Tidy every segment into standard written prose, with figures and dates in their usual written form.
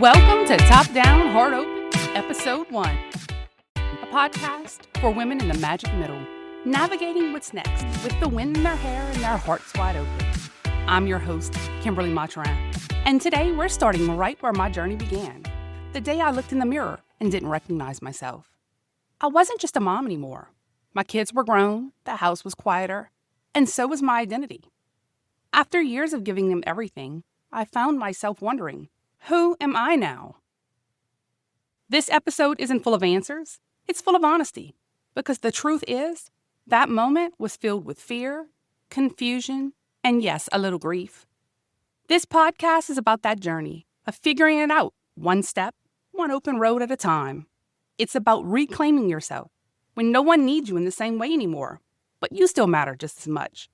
Welcome to Top Down, Heart Open, Episode 1, a podcast for women in the magic middle, navigating what's next with the wind in their hair and their hearts wide open. I'm your host, Kimberly Maturin, and today we're starting right where my journey began, the day I looked in the mirror and didn't recognize myself. I wasn't just a mom anymore. My kids were grown, the house was quieter, and so was my identity. After years of giving them everything, I found myself wondering, who am I now? This episode isn't full of answers. It's full of honesty. Because the truth is, that moment was filled with fear, confusion, and yes, a little grief. This podcast is about that journey of figuring it out, one step, one open road at a time. It's about reclaiming yourself when no one needs you in the same way anymore, but you still matter just as much.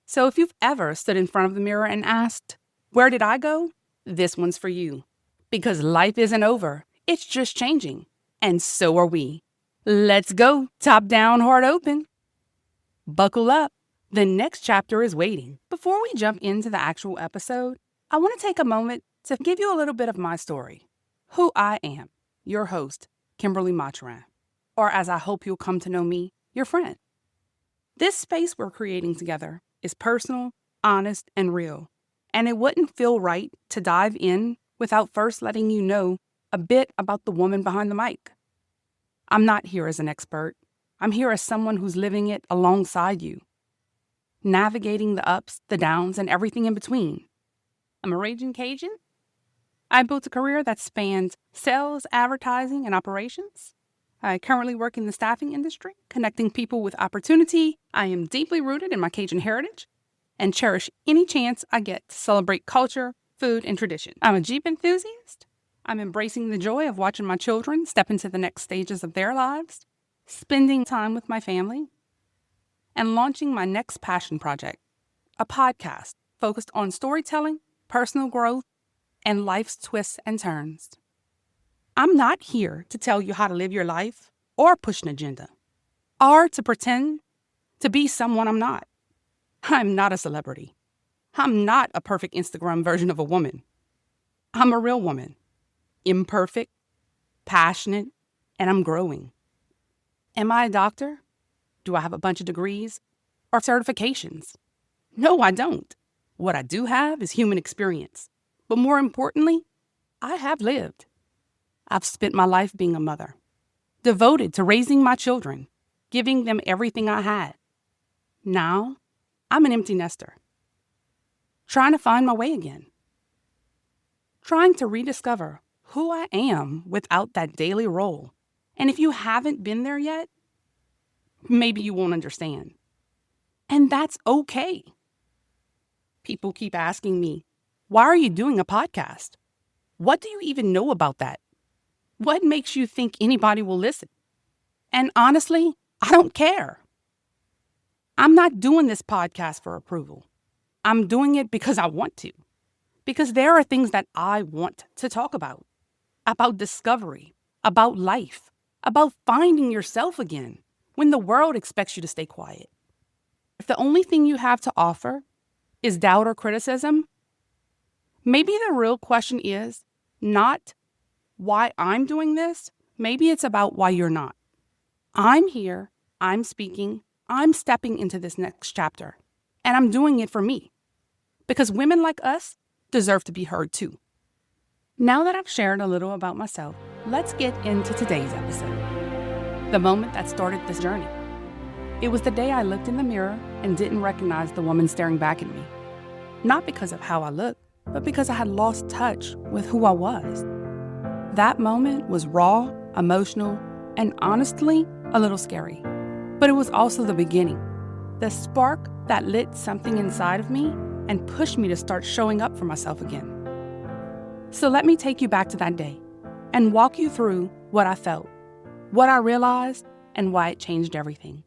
So if you've ever stood in front of the mirror and asked, where did I go? This one's for you. Because life isn't over. It's just changing. And so are we. Let's go. Top down, heart open. Buckle up. The next chapter is waiting. Before we jump into the actual episode, I want to take a moment to give you a little bit of my story. Who I am, your host, Kimberly Maturin. Or as I hope you'll come to know me, your friend. This space we're creating together is personal, honest, and real. And it wouldn't feel right to dive in without first letting you know a bit about the woman behind the mic. I'm not here as an expert. I'm here as someone who's living it alongside you, navigating the ups, the downs, and everything in between. I'm a raging Cajun. I built a career that spans sales, advertising, and operations. I currently work in the staffing industry, connecting people with opportunity. I am deeply rooted in my Cajun heritage and cherish any chance I get to celebrate culture, food, and tradition. I'm a Jeep enthusiast. I'm embracing the joy of watching my children step into the next stages of their lives, spending time with my family, and launching my next passion project, a podcast focused on storytelling, personal growth, and life's twists and turns. I'm not here to tell you how to live your life or push an agenda, or to pretend to be someone I'm not. I'm not a celebrity. I'm not a perfect Instagram version of a woman. I'm a real woman, imperfect, passionate, and I'm growing. Am I a doctor? Do I have a bunch of degrees or certifications? No, I don't. What I do have is human experience. But more importantly, I have lived. I've spent my life being a mother, devoted to raising my children, giving them everything I had. Now, I'm an empty nester, trying to find my way again, trying to rediscover who I am without that daily role. And if you haven't been there yet, maybe you won't understand. And that's okay. People keep asking me, why are you doing a podcast? What do you even know about that? What makes you think anybody will listen? And honestly, I don't care. I'm not doing this podcast for approval. I'm doing it because I want to. Because there are things that I want to talk about discovery, about life, about finding yourself again when the world expects you to stay quiet. If the only thing you have to offer is doubt or criticism, maybe the real question is not why I'm doing this. Maybe it's about why you're not. I'm here, I'm speaking, I'm stepping into this next chapter, and I'm doing it for me. Because women like us deserve to be heard too. Now that I've shared a little about myself, let's get into today's episode. The moment that started this journey. It was the day I looked in the mirror and didn't recognize the woman staring back at me. Not because of how I looked, but because I had lost touch with who I was. That moment was raw, emotional, and honestly, a little scary. But it was also the beginning, the spark that lit something inside of me and pushed me to start showing up for myself again. So let me take you back to that day and walk you through what I felt, what I realized, and why it changed everything.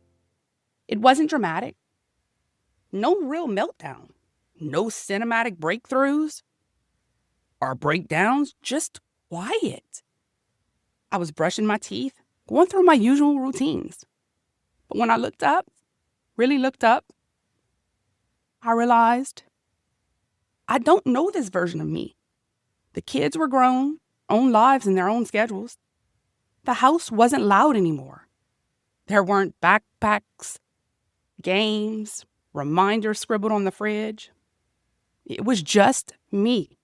It wasn't dramatic. No real meltdown. No cinematic breakthroughs or breakdowns, just quiet. I was brushing my teeth, going through my usual routines. But when I looked up, really looked up, I realized I don't know this version of me. The kids were grown, own lives and their own schedules. The house wasn't loud anymore. There weren't backpacks, games, reminders scribbled on the fridge. It was just me.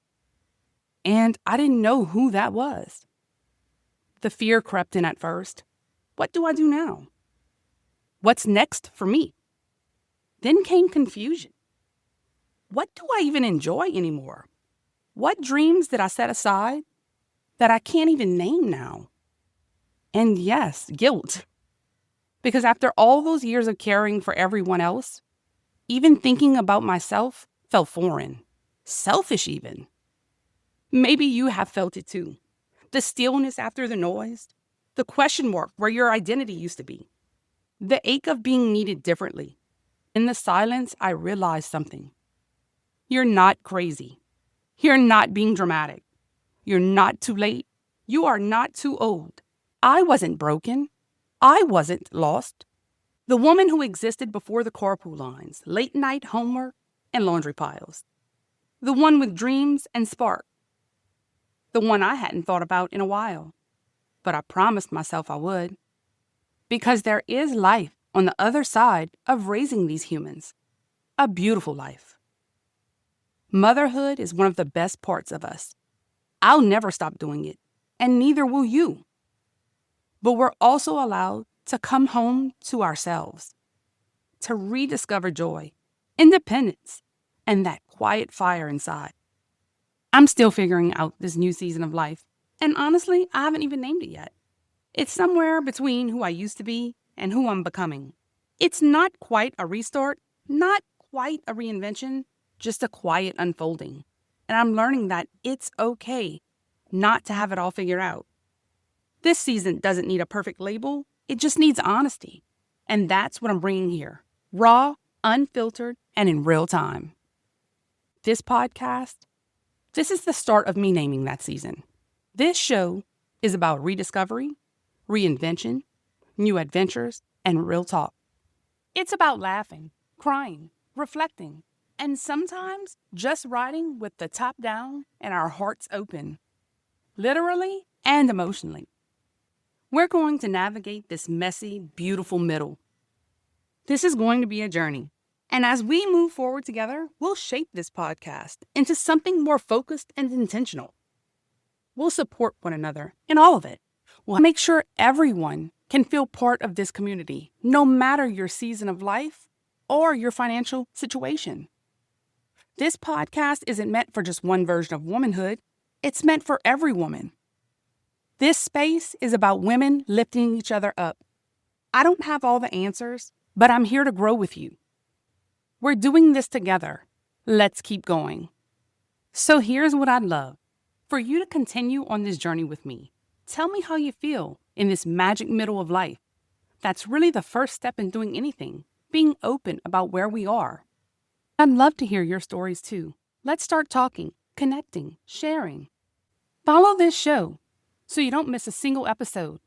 And I didn't know who that was. The fear crept in at first. What do I do now? What's next for me? Then came confusion. What do I even enjoy anymore? What dreams did I set aside that I can't even name now? And yes, guilt. Because after all those years of caring for everyone else, even thinking about myself felt foreign, selfish even. Maybe you have felt it too. The stillness after the noise, the question mark where your identity used to be, the ache of being needed differently. In the silence, I realized something. You're not crazy. You're not being dramatic. You're not too late. You are not too old. I wasn't broken. I wasn't lost. The woman who existed before the carpool lines, late night homework, and laundry piles. The one with dreams and spark. The one I hadn't thought about in a while. But I promised myself I would. Because there is life on the other side of raising these humans. A beautiful life. Motherhood is one of the best parts of us. I'll never stop doing it, and neither will you. But we're also allowed to come home to ourselves, to rediscover joy, independence, and that quiet fire inside. I'm still figuring out this new season of life, and honestly, I haven't even named it yet. It's somewhere between who I used to be and who I'm becoming. It's not quite a restart, not quite a reinvention, just a quiet unfolding. And I'm learning that it's okay not to have it all figured out. This season doesn't need a perfect label. It just needs honesty. And that's what I'm bringing here. Raw, unfiltered, and in real time. This podcast, this is the start of me naming that season. This show is about rediscovery, reinvention, new adventures, and real talk. It's about laughing, crying, reflecting, and sometimes just riding with the top down and our hearts open, literally and emotionally. We're going to navigate this messy, beautiful middle. This is going to be a journey. And as we move forward together, we'll shape this podcast into something more focused and intentional. We'll support one another in all of it. We'll make sure everyone can feel part of this community, no matter your season of life or your financial situation. This podcast isn't meant for just one version of womanhood. It's meant for every woman. This space is about women lifting each other up. I don't have all the answers, but I'm here to grow with you. We're doing this together. Let's keep going. So here's what I'd love. For you to continue on this journey with me. Tell me how you feel in this magic middle of life. That's really the first step in doing anything, being open about where we are. I'd love to hear your stories too. Let's start talking, connecting, sharing. Follow this show so you don't miss a single episode.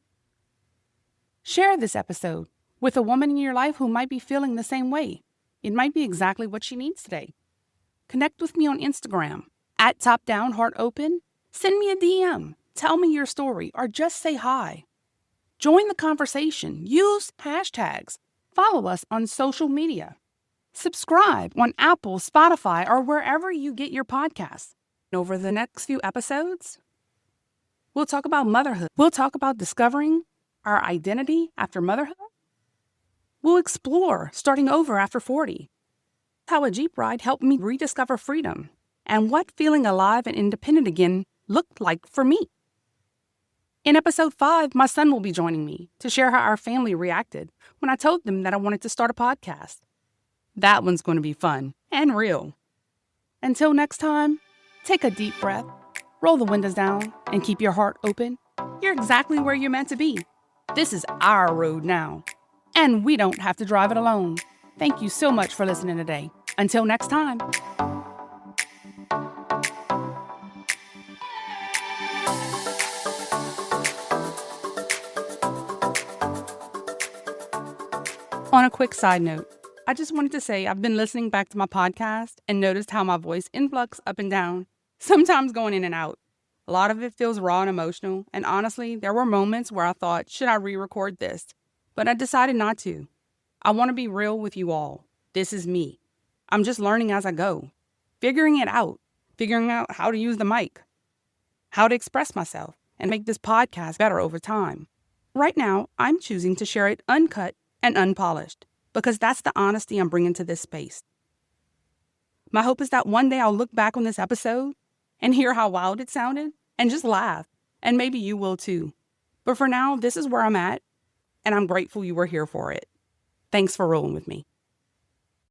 Share this episode with a woman in your life who might be feeling the same way. It might be exactly what she needs today. Connect with me on Instagram at @TopDownHeartOpen. Send me a DM. Tell me your story or just say hi. Join the conversation. Use hashtags. Follow us on social media. Subscribe on Apple, Spotify, or wherever you get your podcasts. Over the next few episodes, we'll talk about motherhood. We'll talk about discovering our identity after motherhood. We'll explore starting over after 40. How a Jeep ride helped me rediscover freedom and what feeling alive and independent again looked like for me. In episode 5, my son will be joining me to share how our family reacted when I told them that I wanted to start a podcast. That one's going to be fun and real. Until next time, take a deep breath, roll the windows down, and keep your heart open. You're exactly where you're meant to be. This is our road now, and we don't have to drive it alone. Thank you so much for listening today. Until next time. On a quick side note, I just wanted to say I've been listening back to my podcast and noticed how my voice influx up and down, sometimes going in and out. A lot of it feels raw and emotional, and honestly, there were moments where I thought, should I re-record this? But I decided not to. I want to be real with you all. This is me. I'm just learning as I go, figuring it out, figuring out how to use the mic, how to express myself, and make this podcast better over time. Right now, I'm choosing to share it uncut and unpolished because that's the honesty I'm bringing to this space. My hope is that one day I'll look back on this episode and hear how wild it sounded and just laugh, and maybe you will too. But for now, this is where I'm at, and I'm grateful you were here for it. Thanks for rolling with me.